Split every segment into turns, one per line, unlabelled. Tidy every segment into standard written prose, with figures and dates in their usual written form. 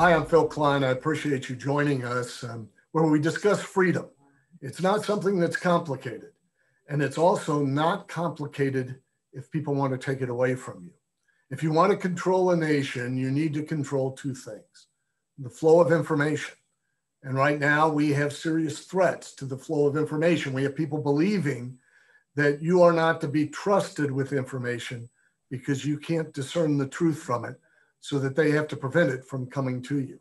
Hi, I'm Phil Klein. I appreciate you joining us where we discuss freedom. It's not something that's complicated, and it's also not complicated if people want to take it away from you. If you want to control a nation, you need to control two things: the flow of information. And right now we have serious threats to the flow of information. We have people believing that you are not to be trusted with information because you can't discern the truth from it, so that they have to prevent it from coming to you.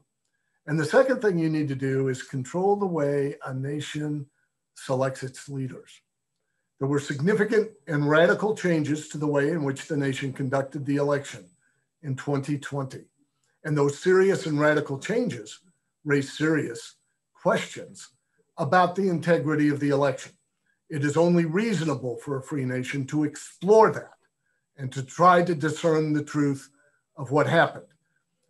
And the second thing you need to do is control the way a nation selects its leaders. There were significant and radical changes to the way in which the nation conducted the election in 2020. And those serious and radical changes raise serious questions about the integrity of the election. It is only reasonable for a free nation to explore that and to try to discern the truth of what happened.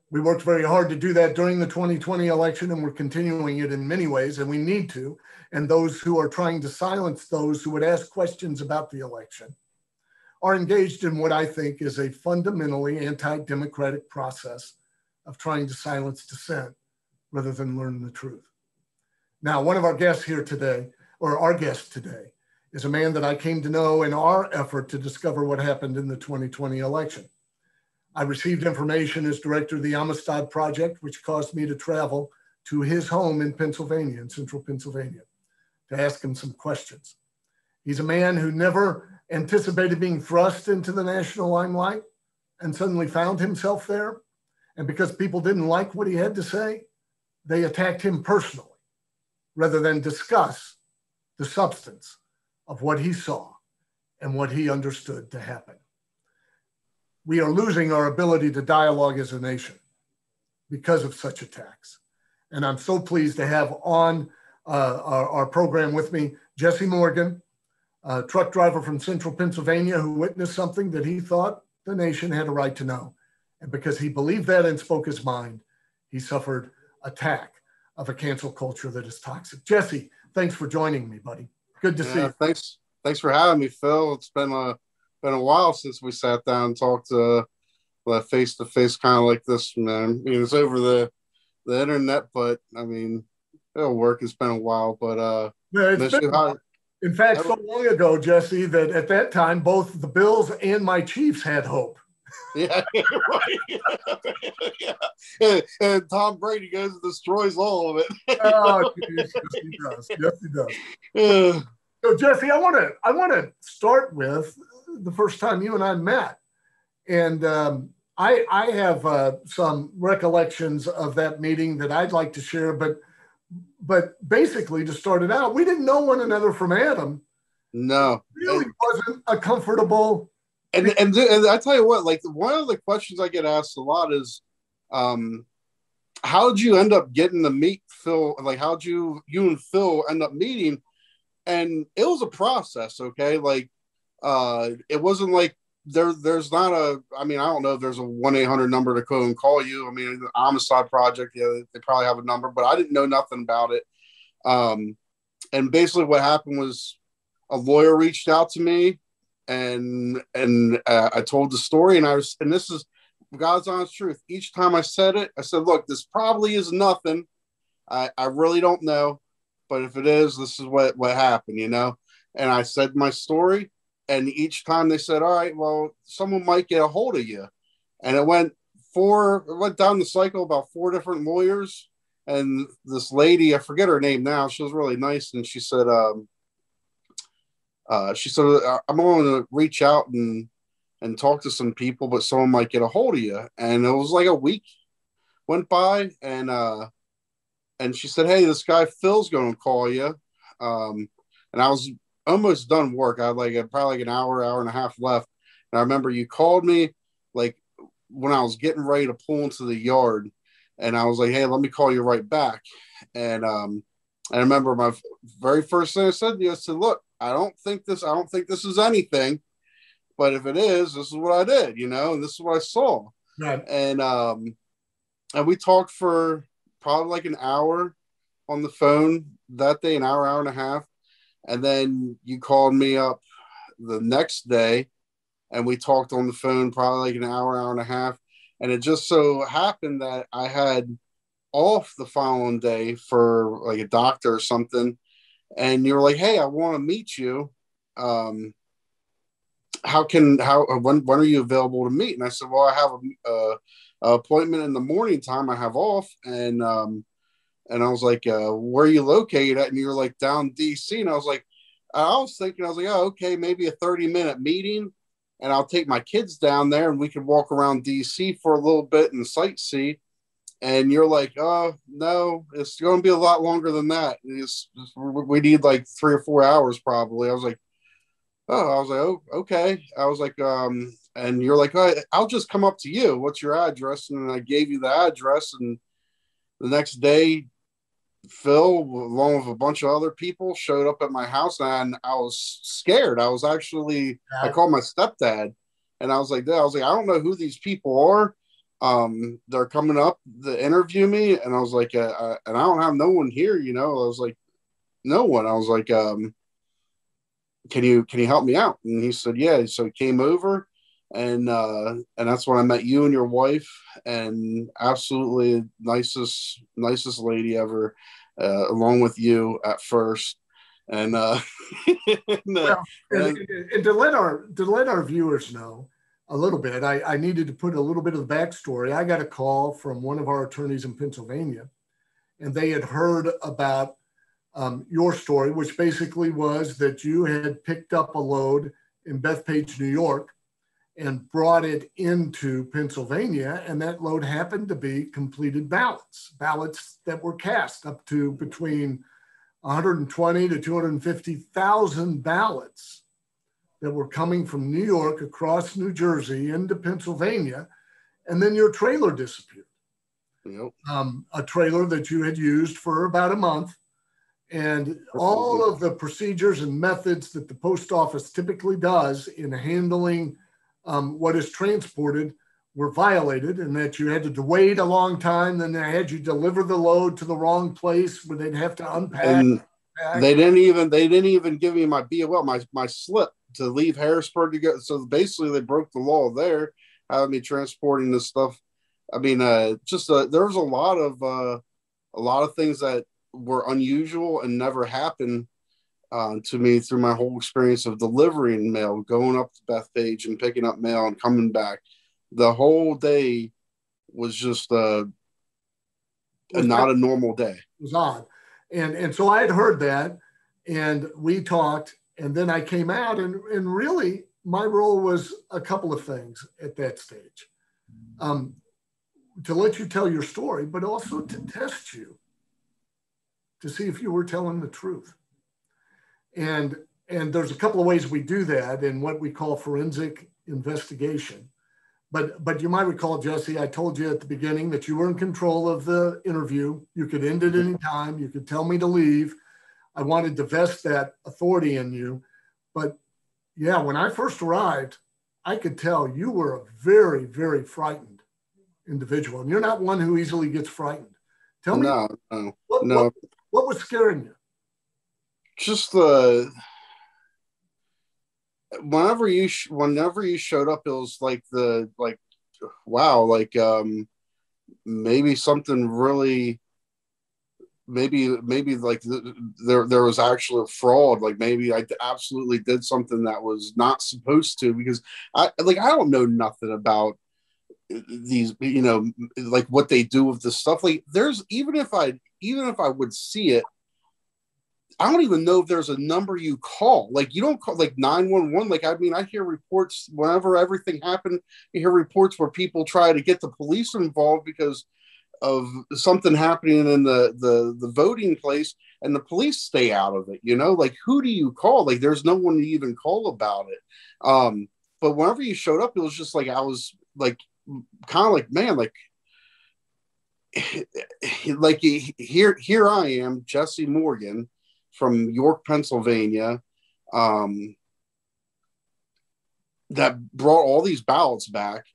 We worked very hard to do that during the 2020 election, and we're continuing it in many ways, and we need to. And those who are trying to silence those who would ask questions about the election are engaged in what I think is a fundamentally anti-democratic process of trying to silence dissent rather than learn the truth. Now, one of our guests here today, or our guest today, is a man that I came to know in our effort to discover what happened in the 2020 election. I received information as director of the Amistad Project, which caused me to travel to his home in Pennsylvania, in central Pennsylvania, to ask him some questions. He's a man who never anticipated being thrust into the national limelight and suddenly found himself there. And because people didn't like what he had to say, they attacked him personally rather than discuss the substance of what he saw and what he understood to happen. We are losing our ability to dialogue as a nation because of such attacks. And I'm so pleased to have on our program with me, Jesse Morgan, a truck driver from central Pennsylvania who witnessed something that he thought the nation had a right to know. And because he believed that and spoke his mind, he suffered attack of a cancel culture that is toxic. Jesse, thanks for joining me, buddy. Good to see you.
Thanks for having me, Phil. It's been a while since we sat down and talked face to face, kind of like this, man. I mean, it's over the internet, but I mean, it'll work. It's been a while, but
in fact, so long ago, Jesse, that at that time both the Bills and my Chiefs had hope.
Yeah, right. Yeah. And Tom Brady goes and destroys all of it.
Oh, yes, he does. Yes, he does.
Yeah.
So, Jesse, I want to start with the first time you and I met, and I have some recollections of that meeting that I'd like to share. But basically, to start it out, we didn't know one another from Adam.
No,
it really wasn't a comfortable.
And I tell you what, like one of the questions I get asked a lot is, how did you end up getting to meet Phil? Like, how'd you and Phil end up meeting? And it was a process, okay? Like, it wasn't like there's not I don't know if there's a 1-800 number to go and call you. I mean, the Amistad Project, yeah, they probably have a number, but I didn't know nothing about it. And basically what happened was a lawyer reached out to me and I told the story, and this is God's honest truth. Each time I said it, I said, look, this probably is nothing. I really don't know. But if it is, this is what happened, you know? And I said my story, and each time they said, all right, well, someone might get a hold of you. And it went down the cycle about 4 different lawyers. And this lady, I forget her name now, she was really nice. And she said, I'm going to reach out and talk to some people, but someone might get a hold of you. And it was like a week went by, and she said, hey, this guy Phil's going to call you. And I was almost done work. I had probably like an hour and a half left. And I remember you called me like when I was getting ready to pull into the yard. And I was like, hey, let me call you right back. And I remember my very first thing I said to you, I said, look, I don't think this is anything. But if it is, this is what I did, you know, and this is what I saw.
Right.
And we talked for probably like an hour on the phone that day, an hour and a half. And then you called me up the next day and we talked on the phone probably like an hour and a half. And it just so happened that I had off the following day for like a doctor or something, and you were like, "Hey, I want to meet you. Um, when are you available to meet?" And I said, "Well, I have a appointment in the morning time. I have off." And I was like, "Where are you located at?" And you were like, "Down DC." And I was like, "Oh, okay, maybe a 30-minute meeting, and I'll take my kids down there, and we could walk around DC for a little bit and sightsee." And you're like, "Oh no, it's going to be a lot longer than that. We need like 3 or 4 hours probably." Oh, okay. I was like, and you're like, "Oh, I'll just come up to you. What's your address?" And I gave you the address, and the next day, Phill, along with a bunch of other people, showed up at my house, and I was scared. I called my stepdad, and I was like, I don't know who these people are. They're coming up to interview me, and I was like, and I don't have no one here, I was like, no one. I was like, can you help me out? And he said, yeah. So he came over, and that's when I met you and your wife, and absolutely nicest lady ever, along with you at first. And
and to let our viewers know a little bit, I needed to put a little bit of the backstory. I got a call from one of our attorneys in Pennsylvania, and they had heard about your story, which basically was that you had picked up a load in Bethpage, New York, and brought it into Pennsylvania, and that load happened to be completed ballots that were cast up to between 120 to 250,000 ballots that were coming from New York across New Jersey into Pennsylvania, and then your trailer disappeared.
Yep.
A trailer that you had used for about a month, and all of the procedures and methods that the post office typically does in handling what is transported were violated, and that you had to wait a long time. Then they had you deliver the load to the wrong place where they'd have to unpack.
And they didn't even give me my BOL, my slip to leave Harrisburg to go. So basically, they broke the law there, having me transporting this stuff. I mean, there was a lot of things that were unusual and never happened to me through my whole experience of delivering mail, going up to Bethpage and picking up mail and coming back. The whole day was just not a normal day.
It was odd. And so I had heard that, and we talked, and then I came out, and really my role was a couple of things at that stage. To let you tell your story, but also to test you, to see if you were telling the truth. And there's a couple of ways we do that in what we call forensic investigation. But you might recall, Jesse, I told you at the beginning that you were in control of the interview. You could end it any time. You could tell me to leave. I wanted to vest that authority in you. But yeah, when I first arrived, I could tell you were a very, very frightened individual. And you're not one who easily gets frightened. Tell me, what was scaring you?
Just whenever you showed up, it was like wow, like maybe something really, maybe like there was actually a fraud. Like maybe I absolutely did something that was not supposed to, because I don't know nothing about these, like what they do with this stuff. Like even if I would see it, I don't even know if there's a number you call. Like you don't call like 911. Like, I mean, I hear reports whenever everything happened. You hear reports where people try to get the police involved because of something happening in the voting place, and the police stay out of it. Like who do you call? Like there's no one to even call about it. But whenever you showed up, it was just like I was like kind of like, man, like like here I am, Jesse Morgan from York, Pennsylvania, that brought all these ballots back.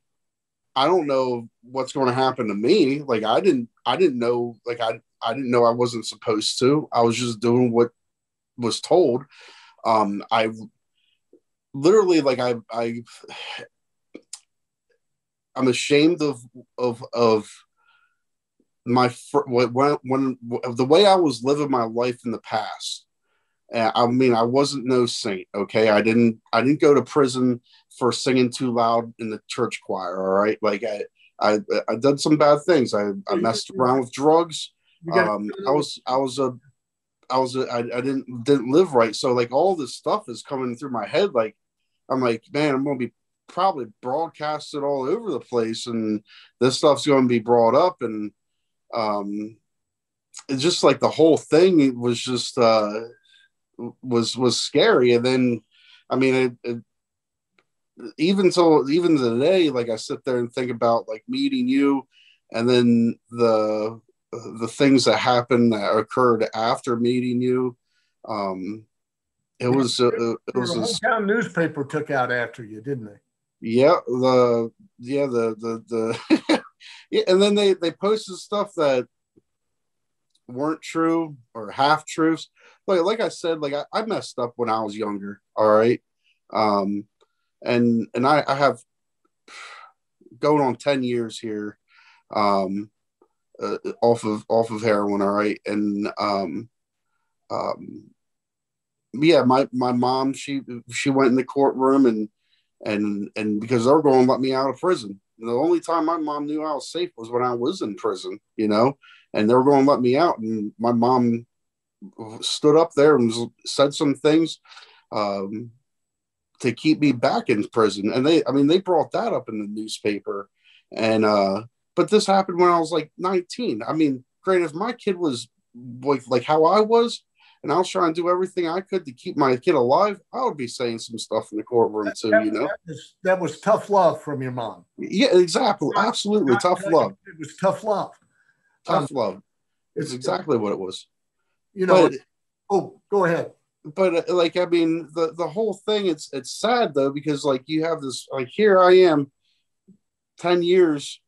I don't know what's going to happen to me. Like I didn't know, like I didn't know I wasn't supposed to. I was just doing what was told. I literally, like I'm ashamed of when the way I was living my life in the past, I mean, I wasn't no saint. Okay, I didn't go to prison for singing too loud in the church choir. All right, like I did some bad things. I messed around with drugs. I didn't live right. So like all this stuff is coming through my head. Like I'm like, man, I'm gonna be probably broadcasted all over the place, and this stuff's going to be brought up, and it's just like the whole thing. It was just was scary. And then, I mean, even today, like I sit there and think about like meeting you, and then the things that happened that occurred after meeting you. It was it
Your
was a,
hometown newspaper took out after you, didn't they?
yeah, the yeah, and then they posted stuff that weren't true or half truths. Like I said, like I messed up when I was younger. All right. Um, and I have going on 10 years here, um, off of heroin. All right. And um, yeah, my mom, she went in the courtroom, and because they're going to let me out of prison. And the only time my mom knew I was safe was when I was in prison, and they were going to let me out. And my mom stood up there and said some things to keep me back in prison. And they brought that up in the newspaper. And but this happened when I was like 19. I mean, granted, if my kid was like how I was, and I was trying to do everything I could to keep my kid alive, I would be saying some stuff in the courtroom too,
That was tough love from your mom.
Yeah, exactly. Absolutely. Tough love.
It was tough love.
Tough love. It's exactly what it was.
But go ahead.
But like, I mean, the whole thing, it's sad though, because like you have this, like here I am 10 years,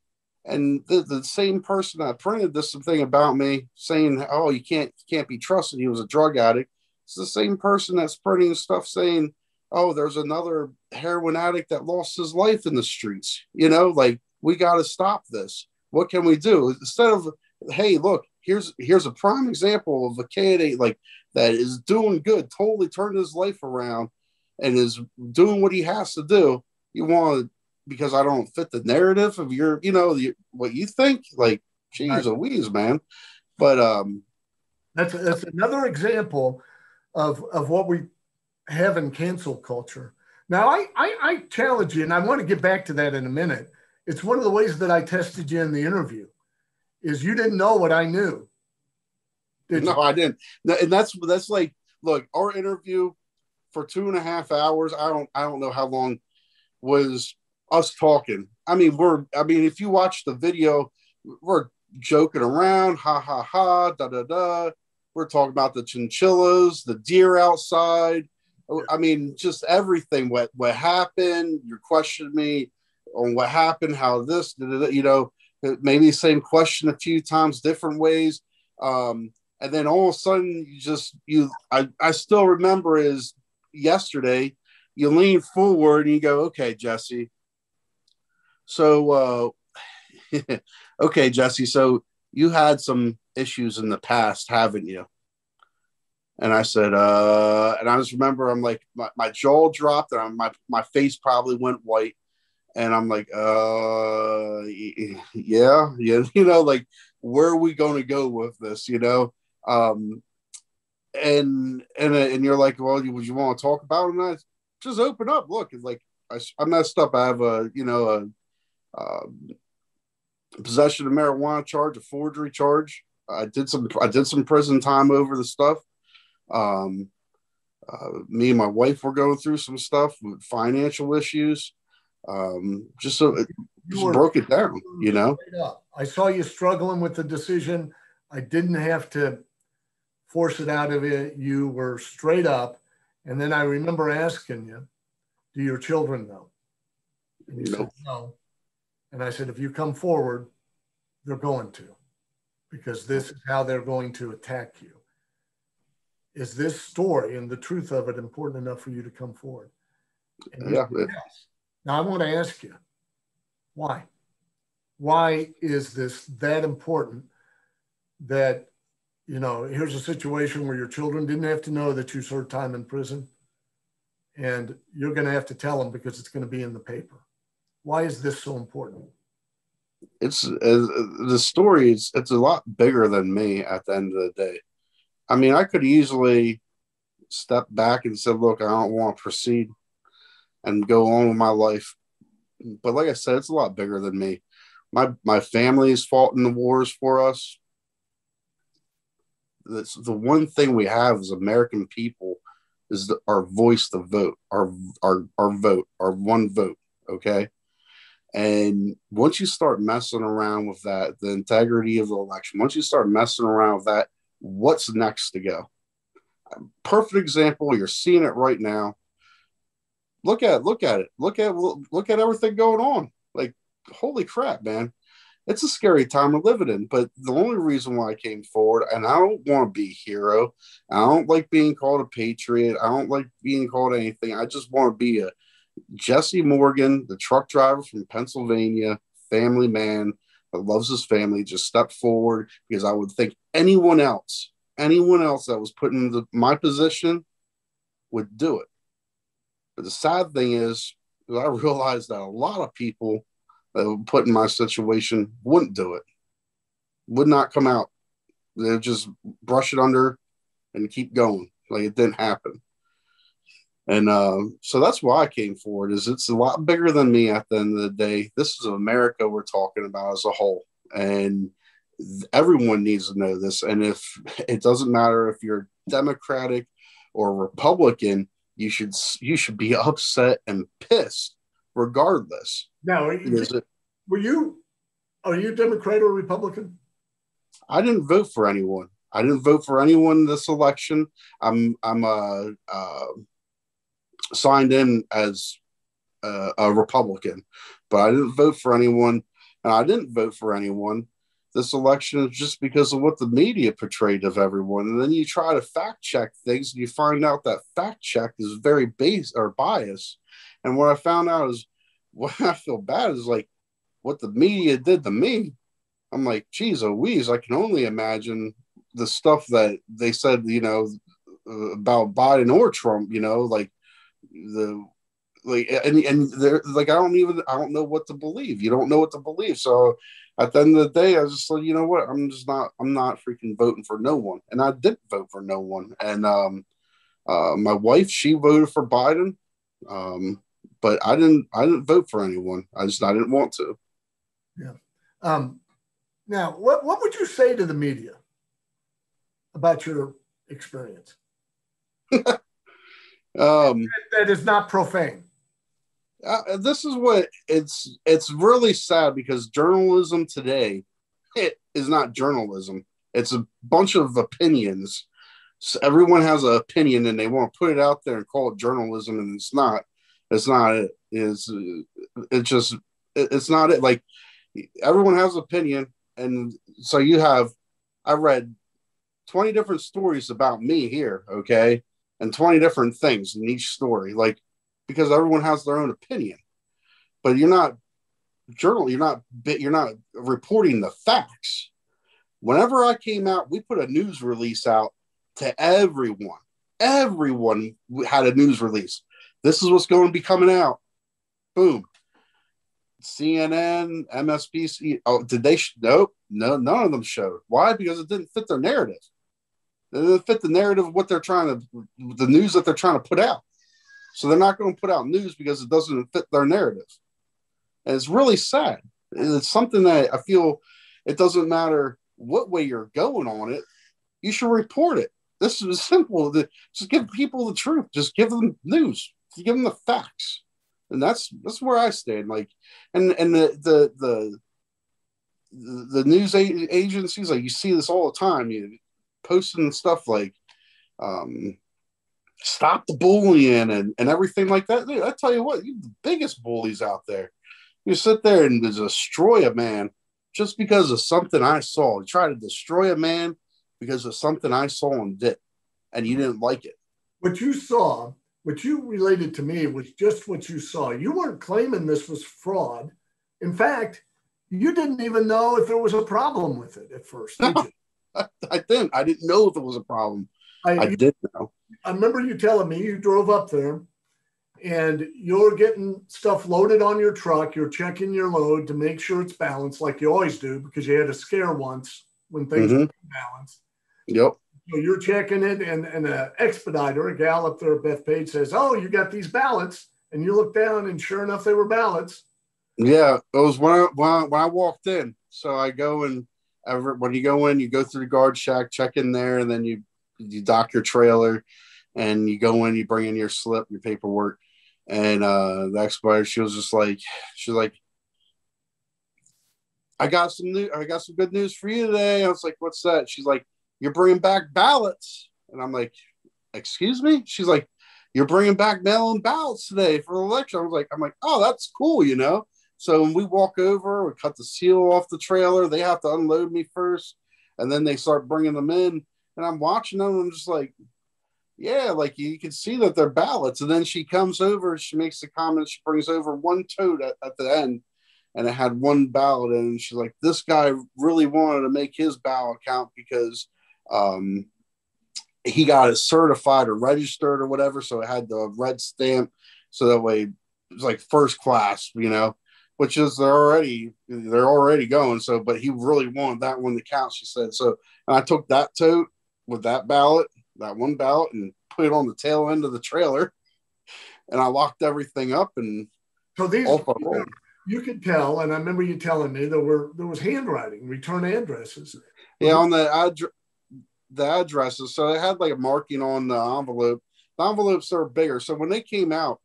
and the same person that printed this thing about me saying, oh, you can't be trusted, he was a drug addict. It's the same person that's printing stuff saying, oh, there's another heroin addict that lost his life in the streets. Like, we got to stop this. What can we do? Instead of, hey, look, here's a prime example of a candidate like that is doing good, totally turned his life around and is doing what he has to do. You want to, because I don't fit the narrative of your, what you think, like, geez Louise, man. But
that's another example of what we have in cancel culture. Now, I challenge you, and I want to get back to that in a minute. It's one of the ways that I tested you in the interview, is you didn't know what I knew.
No, I didn't. And that's like, look, our interview for 2.5 hours. I don't know how long was us talking. I mean, if you watch the video, we're joking around, ha ha ha, da da da. We're talking about the chinchillas, the deer outside. I mean, just everything. What happened? You're questioning me on what happened, how this, maybe the same question a few times, different ways. And then all of a sudden, I still remember is yesterday. You lean forward and you go, okay, Jesse. So, okay, Jesse. So you had some issues in the past, haven't you? And I said, and I just remember, I'm like, my jaw dropped, and my face probably went white, and I'm like, yeah, like, where are we going to go with this, and you're like, well, would you want to talk about it? And I just open up. Look, it's like I messed up. I have a possession of marijuana charge, a forgery charge. I did some prison time over the stuff. Me and my wife were going through some stuff with financial issues. Just broke it down,
I saw you struggling with the decision. I didn't have to force it out of you. You were straight up. And then I remember asking you, do your children know? And you said no. And I said, if you come forward, they're going to, because this is how they're going to attack you. Is this story and the truth of it important enough for you to come forward? And yes. Now I want to ask you, why? Why is this that important that, here's a situation where your children didn't have to know that you served time in prison, and you're going to have to tell them because it's going to be in the paper. Why is this so important?
It's the story it's a lot bigger than me at the end of the day. I mean, I could easily step back and say, look, I don't want to proceed and go on with my life. But like I said, it's a lot bigger than me. My family's fought in the wars for us. That's the one thing we have as American people is our voice to vote, our vote, our one vote. Okay. And once you start messing around with that, the integrity of the election, once you start messing around with that, what's next to go? Perfect example. You're seeing it right now. Look at it. Look at everything going on. Like, holy crap, man. It's a scary time we're living in. But the only reason why I came forward, and I don't want to be a hero. I don't like being called a patriot. I don't like being called anything. I just want to be a Jesse Morgan, the truck driver from Pennsylvania, family man that loves his family, just stepped forward because I would think anyone else that was put in my position would do it. But the sad thing is, I realized that a lot of people that were put in my situation wouldn't do it, would not come out. They would just brush it under and keep going like it didn't happen. And so that's why I came forward. Is it's a lot bigger than me at the end of the day. This is America we're talking about as a whole, and everyone needs to know this. And if it doesn't matter if you're Democratic or Republican, you should be upset and pissed regardless.
Now, are you Democrat or Republican?
I didn't vote for anyone. I didn't vote for anyone in this election. I'm signed in as a Republican, but I didn't vote for anyone, and I didn't vote for anyone this election just because of what the media portrayed of everyone. And then you try to fact check things, and you find out that fact check is very biased. And what I found out is, what I feel bad is like what the media did to me. I'm like, geez, Louise, I can only imagine the stuff that they said, about Biden or Trump, like and they're like, I don't know what to believe. You don't know what to believe. So at the end of the day, I just said, you know what, I'm not freaking voting for no one. And I didn't vote for no one. And my wife, she voted for Biden. But I didn't vote for anyone. I didn't want to.
Yeah. Now, what would you say to the media about your experience? That is not profane.
This is what it's really sad, because journalism today, it is not journalism. It's a bunch of opinions. So everyone has an opinion and they want to put it out there and call it journalism, and it's not. It's not it. It's not it. Like, everyone has an opinion, and so I read 20 different stories about me here, okay, and 20 different things in each story, like, because everyone has their own opinion. But you're not reporting the facts. Whenever I came out, we put a news release out to everyone. Everyone had a news release. This is what's going to be coming out. Boom. CNN, MSNBC. Oh, did they? Nope. No, none of them showed. Why? Because it didn't fit their narrative. It didn't fit the narrative of what they're the news that they're trying to put out. So they're not going to put out news because it doesn't fit their narrative. And it's really sad. It's something that I feel it doesn't matter what way you're going on it. You should report it. This is simple. Just give people the truth. Just give them news. Give them the facts. And that's where I stand. Like, and the news agencies, like, you see this all the time. You posting stuff like, stop the bullying and everything like that. Dude, I tell you what, you're the biggest bullies out there. You sit there and destroy a man just because of something I saw. You try to destroy a man because of something I saw and did, and you didn't like it.
What you saw, what you related to me, was just what you saw. You weren't claiming this was fraud. In fact, you didn't even know if there was a problem with it at first, did you?
I didn't. I didn't know if it was a problem. I didn't know.
I remember you telling me you drove up there and you're getting stuff loaded on your truck. You're checking your load to make sure it's balanced like you always do, because you had a scare once when things were balanced.
Yep.
So you're checking it, and an expediter, a gal up there at Bethpage, says, "Oh, you got these ballots." And you look down, and sure enough, they were ballots.
Yeah, it was when I walked in. So I go and when you go in, you go through the guard shack, check in there, and then you dock your trailer, and you go in, you bring in your slip, your paperwork, and the expediter, she was like, I got some good news for you today. I was like, what's that? She's like, you're bringing back ballots. And I'm like, excuse me? She's like, you're bringing back mail-in ballots today for the election. I'm like, oh, that's cool, you know? So when we walk over, we cut the seal off the trailer. They have to unload me first, and then they start bringing them in. And I'm watching them. And I'm just like, yeah, like you can see that they're ballots. And then she comes over. She makes the comment. She brings over one tote at the end, and it had one ballot in. And she's like, this guy really wanted to make his ballot count because he got it certified or registered or whatever. So it had the red stamp. So that way it was like first class, you know, which is they're already going. So, but he really wanted that one to count, she said. So and I took that tote with that one ballot, and put it on the tail end of the trailer, and I locked everything up, and
so these you could tell, and I remember you telling me there was handwriting, return addresses.
Yeah, on the addresses. So it had like a marking on the envelope. The envelopes are bigger. So when they came out,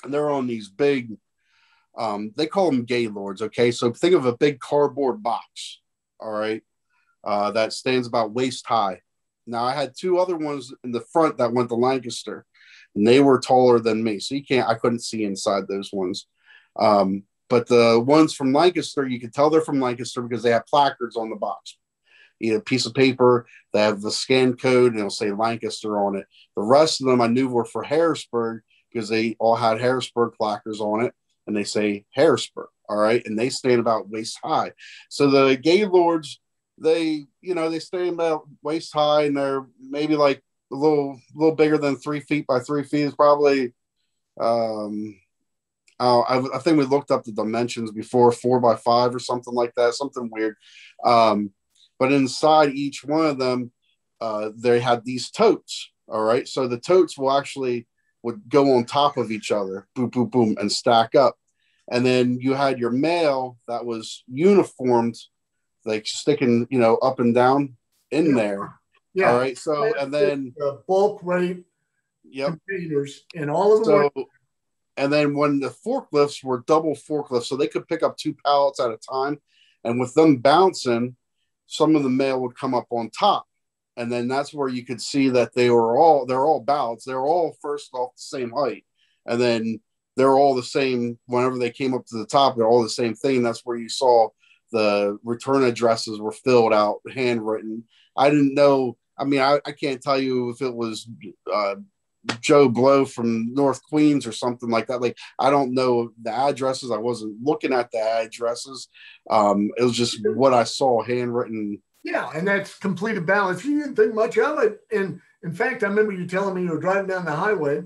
they're on these big, they call them gaylords. Okay. So think of a big cardboard box. All right. That stands about waist high. Now I had two other ones in the front that went to Lancaster, and they were taller than me. So I couldn't see inside those ones. But the ones from Lancaster, you can tell they're from Lancaster because they have placards on the box. You know, a piece of paper, they have the scan code, and it'll say Lancaster on it. The rest of them I knew were for Harrisburg because they all had Harrisburg placards on it, and they say Harrisburg. All right. And they stand about waist high. So the Gaylords, they stand about waist high, and they're maybe like a little bigger than 3 feet by 3 feet. Is probably, I think we looked up the dimensions before, 4 by 5 or something like that, something weird. But inside each one of them, they had these totes. All right. So the totes would go on top of each other, boom, boom, boom, and stack up. And then you had your mail that was uniformed, like sticking, up and down in there.
Yeah.
All right. So, and then
bulk rate containers and all of them.
And then when the forklifts were double forklifts, so they could pick up 2 pallets at a time. And with them bouncing, some of the mail would come up on top. And then that's where you could see that they're all ballots. They're all first off the same height. And then they're all the same. Whenever they came up to the top, they're all the same thing. That's where you saw the return addresses were filled out, handwritten. I didn't know. I mean, I can't tell you if it was Joe Blow from North Queens or something like that. Like, I don't know the addresses. I wasn't looking at the addresses. It was just what I saw handwritten.
Yeah, and that's completed balance. You didn't think much of it. And in fact, I remember you telling me you were driving down the highway.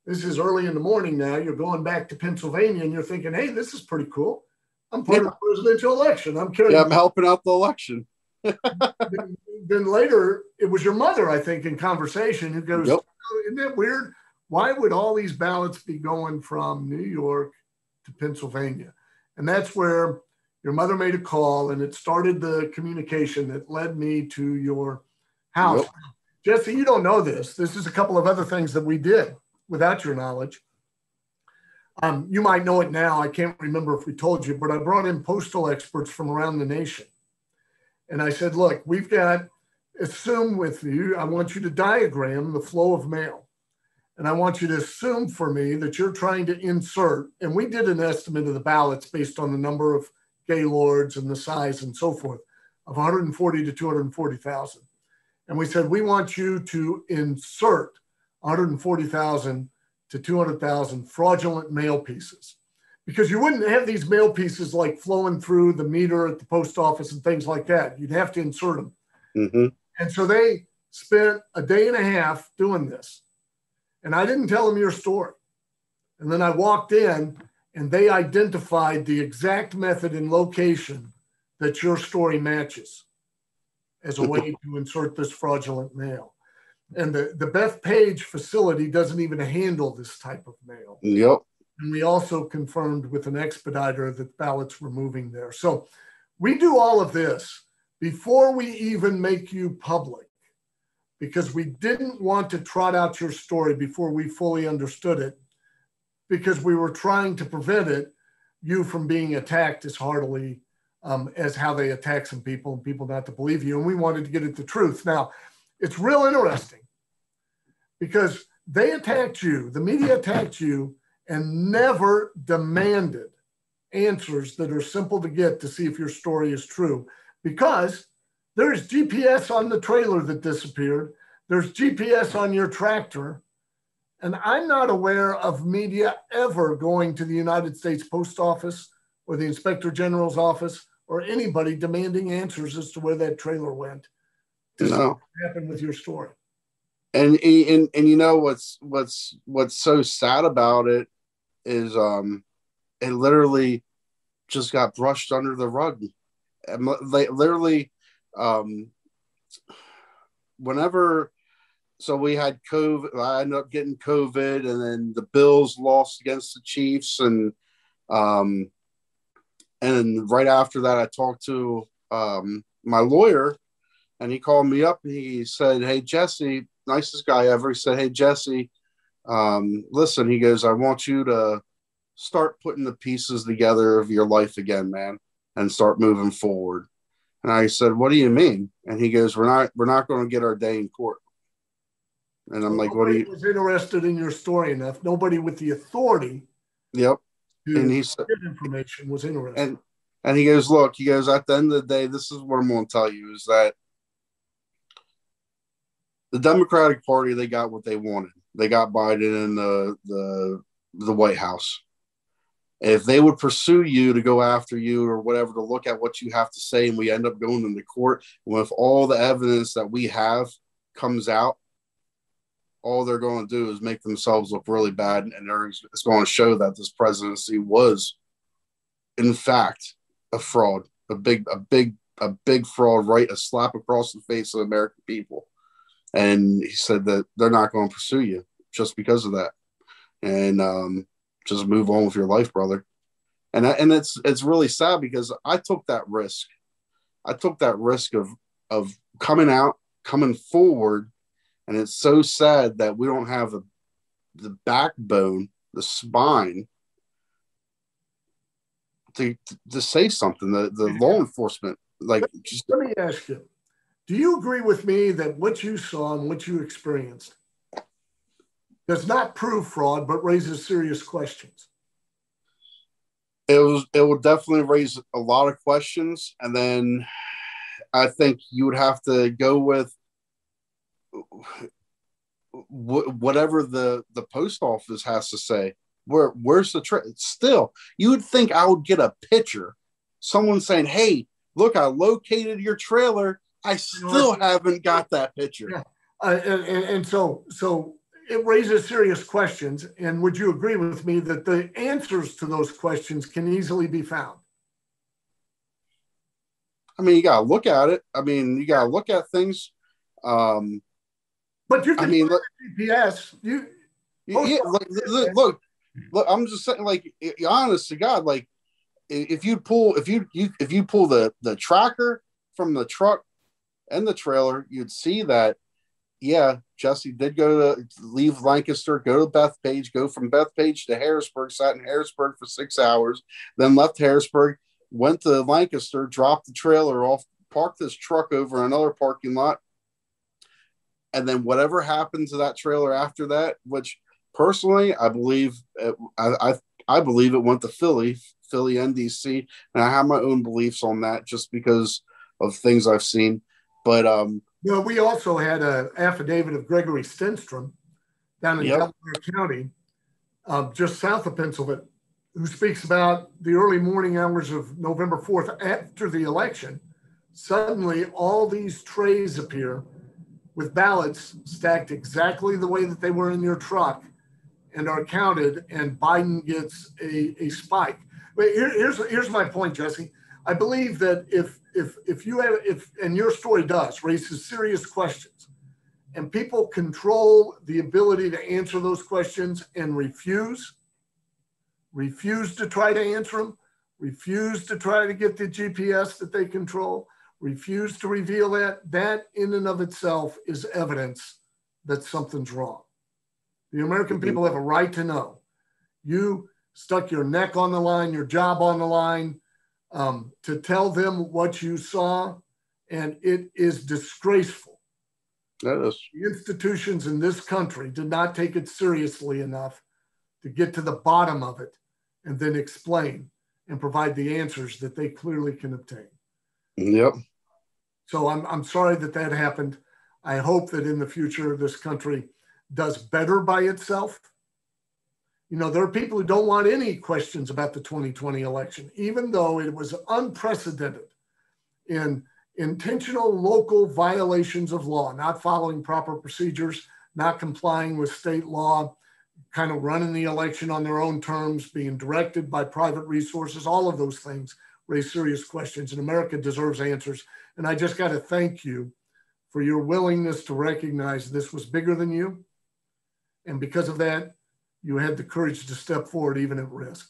This is early in the morning now. You're going back to Pennsylvania, and you're thinking, hey, this is pretty cool. I'm part of the presidential election.
I'm helping out the election.
Then later, it was your mother, I think, in conversation who goes, isn't that weird? Why would all these ballots be going from New York to Pennsylvania? And that's where your mother made a call, and it started the communication that led me to your house.
Yep.
Jesse, you don't know this. This is a couple of other things that we did without your knowledge. You might know it now. I can't remember if we told you, but I brought in postal experts from around the nation. And I said, look, we've got, assume with you, I want you to diagram the flow of mail. And I want you to assume for me that you're trying to insert, and we did an estimate of the ballots based on the number of Gaylords and the size and so forth, of 140 to 240,000. And we said, we want you to insert 140,000 to 200,000 fraudulent mail pieces, because you wouldn't have these mail pieces like flowing through the meter at the post office and things like that. You'd have to insert them.
Mm-hmm.
And so they spent a day and a half doing this. And I didn't tell them your story. And then I walked in and they identified the exact method and location that your story matches as a way to insert this fraudulent mail. And the Bethpage facility doesn't even handle this type of mail.
Yep.
And we also confirmed with an expediter that ballots were moving there. So we do all of this before we even make you public, because we didn't want to trot out your story before we fully understood it, because we were trying to prevent you from being attacked as heartily as how they attack some people and people not to believe you. And we wanted to get at the truth. Now, it's real interesting because they attacked you, the media attacked you, and never demanded answers that are simple to get to see if your story is true, because there's GPS on the trailer that disappeared. There's GPS on your tractor. And I'm not aware of media ever going to the United States Post Office or the Inspector General's office or anybody demanding answers as to where that trailer went to see what happened with your story.
And you know what's so sad about it is it literally just got brushed under the rug. Literally, whenever. So we had COVID. I ended up getting COVID, and then the Bills lost against the Chiefs, and right after that, I talked to my lawyer, and he called me up and he said, "Hey Jesse, nicest guy ever." He said, "Hey Jesse, listen," he goes, "I want you to start putting the pieces together of your life again, man, and start moving forward." And I said, "What do you mean?" And he goes, "We're not going to get our day in court." And I'm like, "What do you?"
Was interested in your story enough. Nobody with the authority.
Yep.
To
and he said,
get information was interested.
And he goes, "Look," he goes, "at the end of the day, this is what I'm going to tell you is that the Democratic Party, they got what they wanted. They got Biden in the White House. If they would pursue you to go after you or whatever, to look at what you have to say, and we end up going into court, and with all the evidence that we have comes out, all they're going to do is make themselves look really bad, and it's going to show that this presidency was, in fact, a fraud, a big fraud, right? A slap across the face of the American people." And he said that they're not going to pursue you just because of that, and just move on with your life, brother. And it's really sad because I took that risk. I took that risk of coming out, coming forward. And it's so sad that we don't have the backbone, the spine to say something. The law enforcement, like, just
let me ask you: do you agree with me that what you saw and what you experienced does not prove fraud, but raises serious questions?
It will definitely raise a lot of questions, and then I think you would have to go with whatever the post office has to say. Where's the still, you would think I would get a picture, someone saying, "Hey, look, I located your trailer." I still haven't got that picture.
Yeah. And so it raises serious questions. And would you agree with me that the answers to those questions can easily be found?
I mean, you got to look at it. I mean, you got to look at things.
But you can, I mean, look, GPS.
Look, I'm just saying, like, honest to God, like, if you pull the tracker from the truck and the trailer, you'd see that, yeah, Jesse did leave Lancaster, go to Bethpage, go from Bethpage to Harrisburg, sat in Harrisburg for 6 hours, then left Harrisburg, went to Lancaster, dropped the trailer off, parked this truck over another parking lot. And then whatever happened to that trailer after that, which personally, I believe I believe it went to Philly NDC, and I have my own beliefs on that just because of things I've seen. But
well, we also had an affidavit of Gregory Stenstrom down in Delaware County, just south of Pennsylvania, who speaks about the early morning hours of November 4th after the election, suddenly all these trays appear with ballots stacked exactly the way that they were in your truck and are counted, and Biden gets a spike. But here's my point, Jesse. I believe that if you have, and your story does, raises serious questions, and people control the ability to answer those questions and refuse to try to answer them, refuse to try to get the GPS that they control, refuse to reveal that in and of itself is evidence that something's wrong. The American people have a right to know. You stuck your neck on the line, your job on the line, to tell them what you saw, and it is disgraceful.
That is.
The institutions in this country did not take it seriously enough to get to the bottom of it and then explain and provide the answers that they clearly can obtain.
Yep.
So I'm sorry that happened. I hope that in the future this country does better by itself. You know, there are people who don't want any questions about the 2020 election, even though it was unprecedented in intentional local violations of law, not following proper procedures, not complying with state law, kind of running the election on their own terms, being directed by private resources. All of those things raise serious questions, and America deserves answers. And I just got to thank you for your willingness to recognize this was bigger than you. And because of that, you had the courage to step forward, even at risk.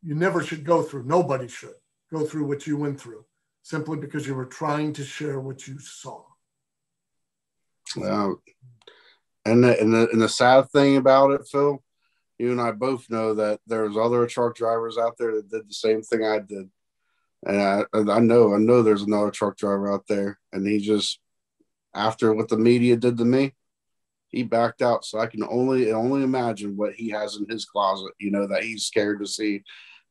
You never should go through, nobody should go through what you went through, simply because you were trying to share what you saw.
And the sad thing about it, Phil, you and I both know that there's other truck drivers out there that did the same thing I did. And I know there's another truck driver out there, and he just, after what the media did to me, he backed out. So I can only imagine what he has in his closet, you know, that he's scared to see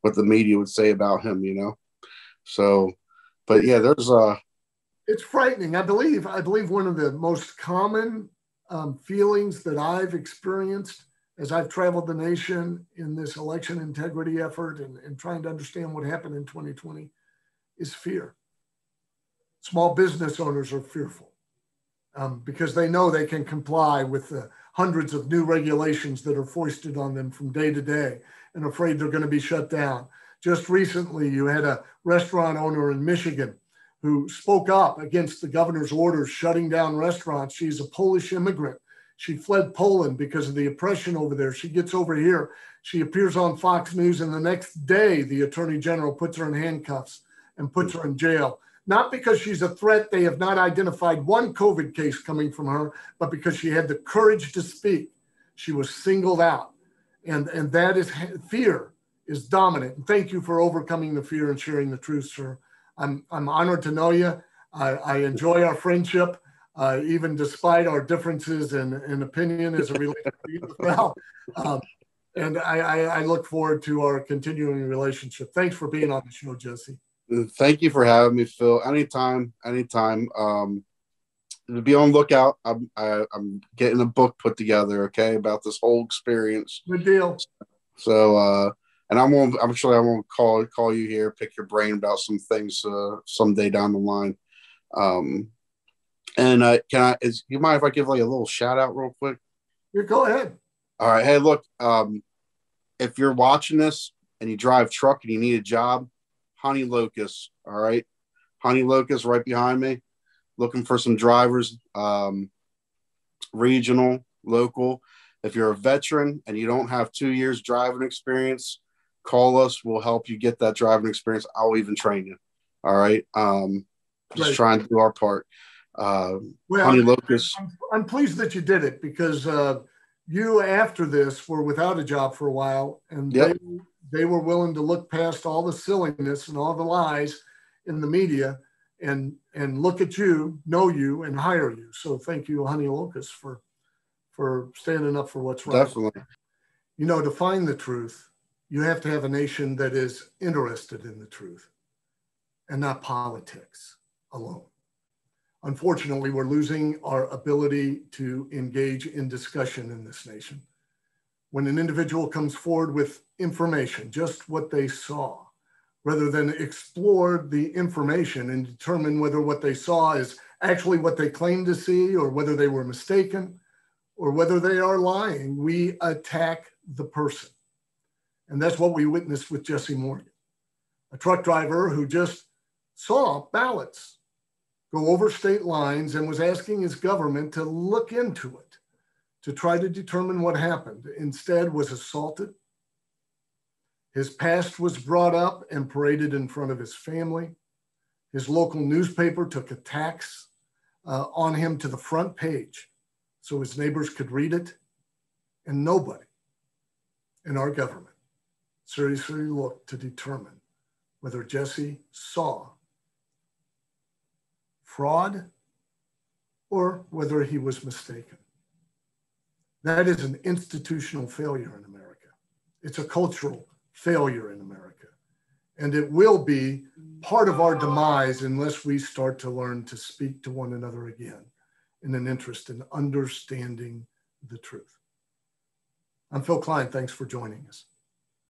what the media would say about him, you know? So, but yeah,
it's frightening. I believe one of the most common feelings that I've experienced as I've traveled the nation in this election integrity effort and trying to understand what happened in 2020 is fear. Small business owners are fearful because they know they can comply with the hundreds of new regulations that are foisted on them from day to day and afraid they're going to be shut down. Just recently, you had a restaurant owner in Michigan who spoke up against the governor's orders shutting down restaurants. She's a Polish immigrant. She fled Poland because of the oppression over there. She gets over here. She appears on Fox News, and the next day, the attorney general puts her in handcuffs and puts her in jail. Not because she's a threat. They have not identified one COVID case coming from her, but because she had the courage to speak. She was singled out. And that is, fear is dominant. And thank you for overcoming the fear and sharing the truth, sir. I'm honored to know you. I enjoy our friendship, even despite our differences in opinion as it relates to you as well. And I look forward to our continuing relationship. Thanks for being on the show, Jesse.
Thank you for having me, Phil. Anytime. Be on lookout. I'm getting a book put together, okay, about this whole experience.
Good deal.
So, and I won't call you here, pick your brain about some things someday down the line. And you mind if I give like a little shout out real quick?
Yeah, go ahead.
All right. Hey, look, if you're watching this and you drive truck and you need a job, Honey Locust. All right. Honey Locust right behind me. Looking for some drivers, regional, local. If you're a veteran and you don't have 2 years driving experience, call us. We'll help you get that driving experience. I'll even train you. All right. Just trying to do our part. Honey Locust.
I'm pleased that you did it because you, after this, were without a job for a while, and they were willing to look past all the silliness and all the lies in the media and look at you, know you, and hire you. So thank you, Honey Locust, for standing up for what's right.
Definitely.
You know, to find the truth, you have to have a nation that is interested in the truth and not politics alone. Unfortunately, we're losing our ability to engage in discussion in this nation. When an individual comes forward with information, just what they saw, rather than explore the information and determine whether what they saw is actually what they claimed to see, or whether they were mistaken, or whether they are lying. We attack the person. And that's what we witnessed with Jesse Morgan, a truck driver who just saw ballots go over state lines and was asking his government to look into it, to try to determine what happened. Instead, was assaulted. His past was brought up and paraded in front of his family. His local newspaper took attacks on him to the front page so his neighbors could read it. And nobody in our government seriously looked to determine whether Jesse saw fraud or whether he was mistaken. That is an institutional failure in America. It's a cultural failure in America. And it will be part of our demise unless we start to learn to speak to one another again in an interest in understanding the truth. I'm Phill Klein. Thanks for joining us.